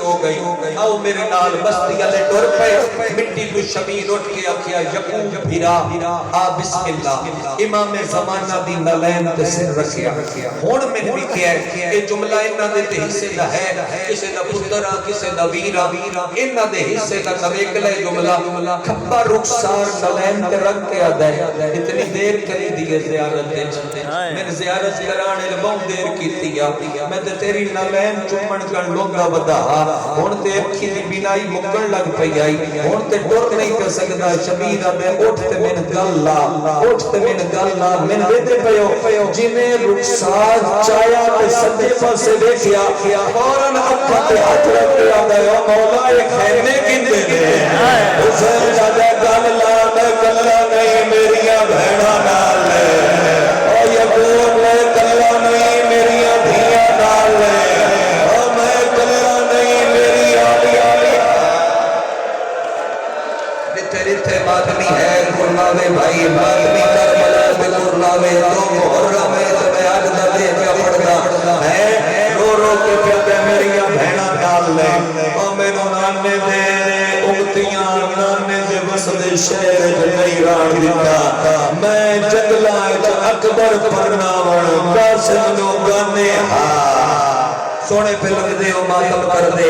ہو گئی آؤ میرے نال بستی والے ٹر پے مٹی تو شبیر اٹھ کے آکھیا یقوب بھیرا آ بسم اللہ امام زمانہ دی نلین تے سر رکھیا ہن میں بھی کیا ہے اے جملہ انہاں دے تے حصے دا ہے کسے دا پترا کسے دا ویرا انہاں دے حصے دا نویکلے جملہ کھپا رخسار نلین تے رکھ کے آدا ہے اتنی دیر کری دیئے زیارت دے میں زیارت کرانے بہت دیر کیتی میں تے تیری نلین چمن کر لوگا ودا ہن تے اکھی دی بینائی مکن لگ پئی آئی ہن تے ڈر نہیں کر سکدا شبیر میں اٹھ تے من گل لا اٹھ تے من گل لا من ویدے پیو جویں رخسار چایا تے سجے پاسے ویکھیا فوراً اکھاں تے ہاتھ رکھ کے آندا ہے مولا اے خیمے کیندے نے حسین جادا گل لا میں گلا نہیں میریاں بہناں نال او یقوب میں گلا نہیں میریاں دھیاں نال او میں گلا نہیں میری آلی تیری تے ماتمی ہے قرلاوے بھائی ماتمی کربلا پہ قرلاوے تو محرم ہے تو میں آج دا دے پہ پڑھدا ہے رو رو کے پیادے میریاں بہناں نال لے او میں نانے دے امتیاں نانے دے وسد شہر نہیں ران دیتا میں جنگلائے جو اکبر پرناوڑ قاسم نو گانے سونے پہ لگ دے او ماتم کر دے